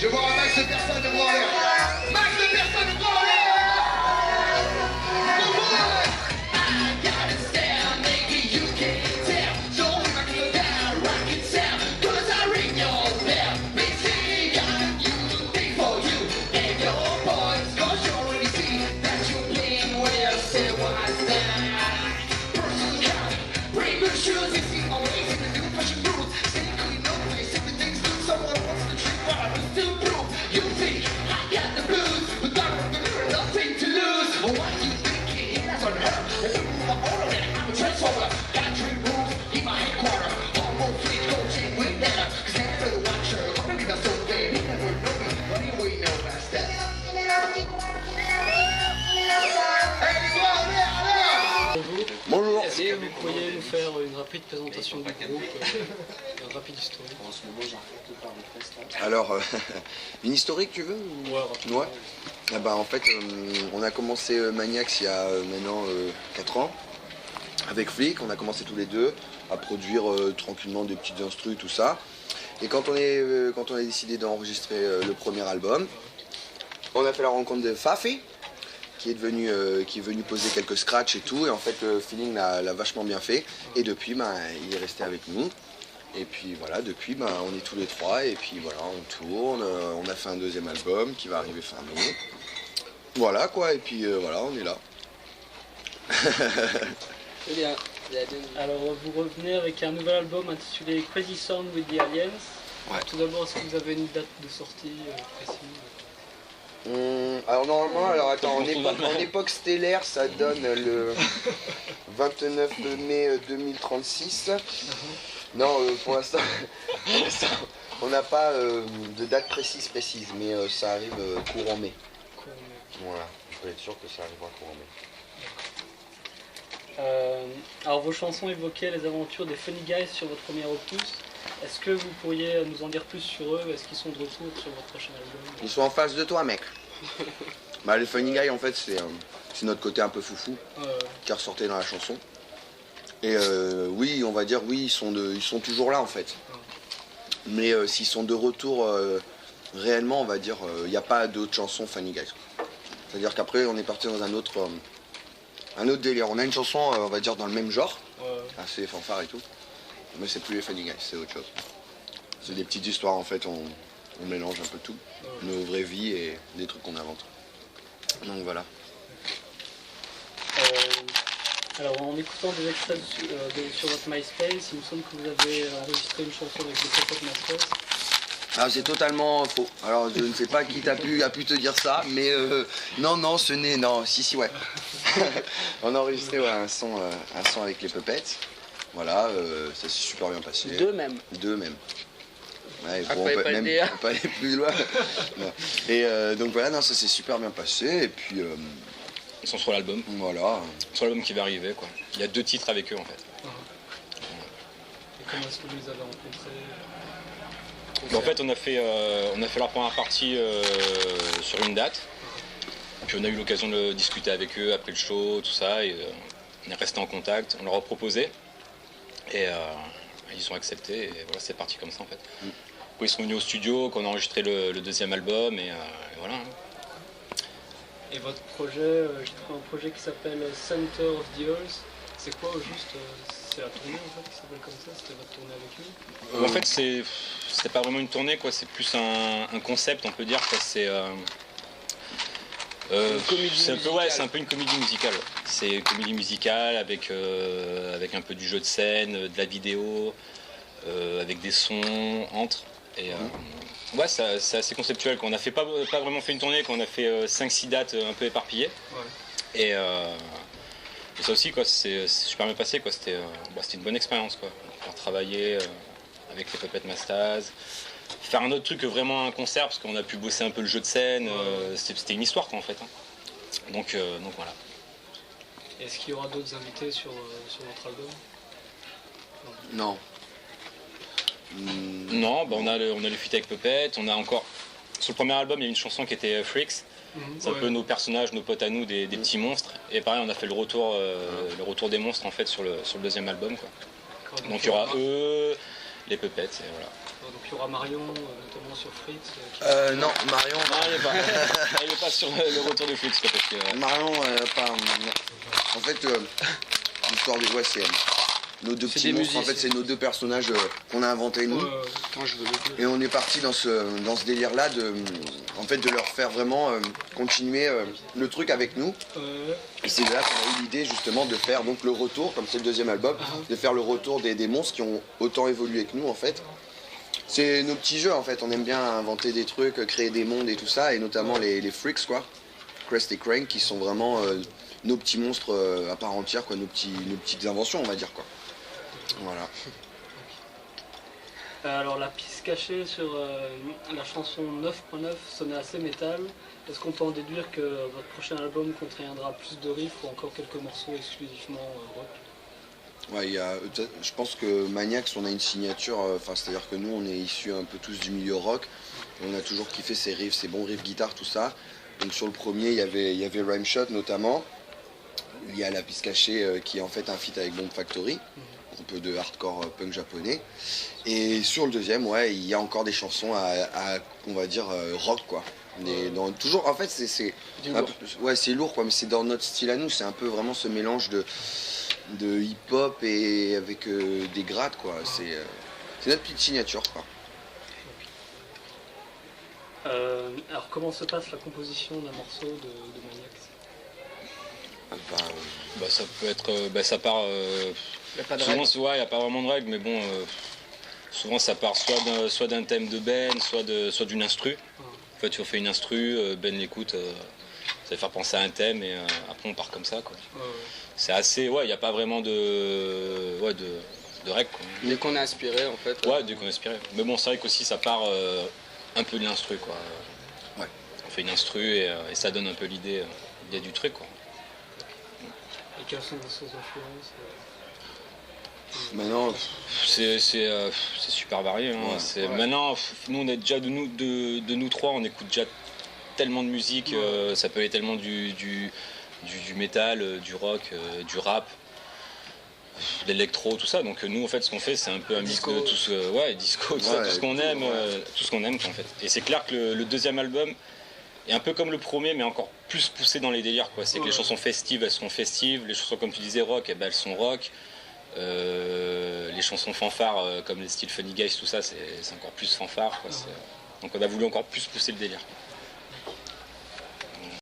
Je vois un max de personnes de bras en l'air. Max de personnes de bras en l'air. Bonjour. Est-ce que vous pourriez nous faire une rapide présentation du groupe, un rapide historique? Alors, une historique tu veux ou... Ouais, rapidement. Ouais. Ah bah, en fait, on a commencé Maniacs il y a maintenant 4 ans. Avec Flick, on a commencé tous les deux à produire tranquillement des petites instrus, tout ça. Et quand on a décidé d'enregistrer le premier album, on a fait la rencontre de Fafi, qui est venu poser quelques scratchs et tout. Et en fait, le feeling l'a vachement bien fait. Et depuis, il est resté avec nous. Et puis voilà, depuis, on est tous les trois. Et puis voilà, on tourne. On a fait un deuxième album qui va arriver fin mai. Voilà quoi, et puis voilà, on est là. Très bien. Alors vous revenez avec un nouvel album intitulé Crazy Sound with the Aliens. Ouais. Tout d'abord, est-ce que vous avez une date de sortie précise? Alors normalement, attends, en époque stellaire, ça donne le 29 mai 2036. Non, pour l'instant, on n'a pas de date précise, mais ça arrive courant mai. Voilà, je peux être sûr que ça arrivera courant mai. Alors vos chansons évoquaient les aventures des Funny Guys sur votre premier opus. Est-ce que vous pourriez nous en dire plus sur eux? Est-ce qu'ils sont de retour sur votre prochain album? Ils sont en face de toi, mec. Les Funny Guys, en fait, c'est notre côté un peu foufou qui ressortait dans la chanson. Et oui, on va dire, oui, ils sont toujours là, en fait. Mais s'ils sont de retour réellement, on va dire, il n'y a pas d'autres chansons Funny Guys. C'est-à-dire qu'après, on est parti dans un autre délire. On a une chanson, on va dire, dans le même genre, assez fanfare et tout. Mais c'est plus les Funny Guys, c'est autre chose. C'est des petites histoires, en fait, on mélange un peu tout. Nos vraies vies et des trucs qu'on invente. Donc voilà. Alors en écoutant des extraits sur votre MySpace, il me semble que vous avez enregistré une chanson avec les Puppet Masters. Ah, c'est totalement faux. Alors je ne sais pas qui a pu te dire ça, mais non, ce n'est... Non, si, ouais. On a enregistré un son avec les Puppets. Voilà, ça s'est super bien passé. Deux même. Ouais, bon, on peut même pas aller plus loin. Et donc voilà, non, ça s'est super bien passé. Et puis... Ils sont sur l'album. Voilà. Sur l'album qui va arriver, quoi. Il y a 2 titres avec eux, en fait. Et comment est-ce que vous les avez rencontrés? En fait, on a fait leur première partie sur une date. Puis on a eu l'occasion de discuter avec eux après le show, tout ça. Et on est resté en contact. On leur a proposé. Et ils ont accepté. Et voilà, c'est parti comme ça, en fait. Ils sont venus au studio, qu'on a enregistré le deuxième album. Et voilà. Et votre projet, j'ai trouvé un projet qui s'appelle Center of the Earth. C'est quoi au juste? C'est la tournée en fait qui s'appelle comme ça? C'était votre tournée avec eux? En fait, c'était pas vraiment une tournée, quoi. C'est plus un concept, on peut dire. C'est un peu une comédie musicale. C'est une comédie musicale avec un peu du jeu de scène, de la vidéo, avec des sons entre. Et ouais, c'est assez conceptuel. On n'a pas vraiment fait une tournée, on a fait 5-6 dates un peu éparpillées. Ouais. Et ça aussi, quoi, c'est super bien passé, quoi. C'était une bonne expérience, quoi. Pouvoir travailler avec les Puppet Masters, faire un autre truc que vraiment un concert, parce qu'on a pu bosser un peu le jeu de scène. C'était une histoire, quoi, en fait. Donc voilà. Est-ce qu'il y aura d'autres invités sur votre album? Non. Non, on a le feat avec Puppet, on a encore... Sur le premier album, il y a une chanson qui était Freaks. C'est un peu nos personnages, nos potes à nous, des petits monstres. Et pareil, on a fait le retour des monstres en fait sur le deuxième album, quoi. Donc il y aura eux, les Puppets, et voilà. Donc qu'il y aura Marion, notamment sur Fritz. Non, Marion, Non, il n'est pas. Il est pas sur le retour de Flix, parce que. Marion, pas. Non. En fait, l'histoire du ouais, c'est nos deux C'est petits des monstres. En musiciens. fait, c'est nos deux personnages qu'on a inventés nous. Quand je veux le dire. Et on est parti dans ce délire-là en fait, de leur faire vraiment continuer le truc avec nous. Et c'est de là qu'on a eu l'idée justement de faire donc le retour, comme c'est le deuxième album, de faire le retour des monstres qui ont autant évolué que nous en fait. C'est nos petits jeux en fait, on aime bien inventer des trucs, créer des mondes et tout ça, et notamment les freaks quoi, Crest et Crank, qui sont vraiment nos petits monstres à part entière, quoi, nos petites inventions on va dire quoi. Voilà. Alors la piste cachée sur la chanson 9.9 sonnait assez métal. Est-ce qu'on peut en déduire que votre prochain album contiendra plus de riffs ou encore quelques morceaux exclusivement rock? Ouais, je pense que Maniacs, on a une signature, c'est-à-dire que nous, on est issus un peu tous du milieu rock. On a toujours kiffé ces riffs, ces bons riffs guitare, tout ça. Donc sur le premier, il y avait Rhyme Shot notamment. Il y a la piste cachée qui est en fait un feat avec Bomb Factory, groupe de hardcore punk japonais. Et sur le deuxième, ouais, il y a encore des chansons à on va dire, rock, quoi. Toujours, en fait, c'est lourd. Ouais, c'est lourd, quoi, mais c'est dans notre style à nous. C'est un peu vraiment ce mélange de hip-hop et avec des grattes, quoi. C'est notre petite signature, quoi. Alors comment se passe la composition d'un morceau de Maniacs? Bah, ça peut être. Ça part. Il n'y a pas de Souvent, règle. il n'y a pas vraiment de règle, mais bon. Souvent, ça part soit d'un thème de Ben, soit d'une instru. En fait, tu refais une instru, Ben l'écoute, ça va faire penser à un thème, et après, on part comme ça, quoi. C'est assez. Ouais, il n'y a pas vraiment de règles, quoi. Dès qu'on est inspiré, en fait. Ouais, dès qu'on est inspiré. Mais bon, c'est vrai qu'aussi, ça part un peu de l'instru, quoi. Ouais. On fait une instru et ça donne un peu l'idée du truc, quoi. Et quelles sont vos sources d'influence? Maintenant, C'est super varié. Hein. Ouais. Maintenant, nous, on est déjà de nous trois, on écoute déjà tellement de musique. Ça peut aller tellement du métal, du rock, du rap, de l'électro, tout ça. Donc nous, en fait, ce qu'on fait, c'est un peu un mix Disco. de tout ce, ouais, disco, tout, ça, Ouais, tout ce qu'on tout, aime, ouais. tout ce qu'on aime, en fait. Et c'est clair que le deuxième album est un peu comme le premier, mais encore plus poussé dans les délires, quoi. C'est que les chansons festives, elles sont festives. Les chansons, comme tu disais, rock, eh ben, elles sont rock. Les chansons fanfares comme les styles Funny Guys, tout ça, c'est encore plus fanfare, quoi. Donc on a voulu encore plus pousser le délire.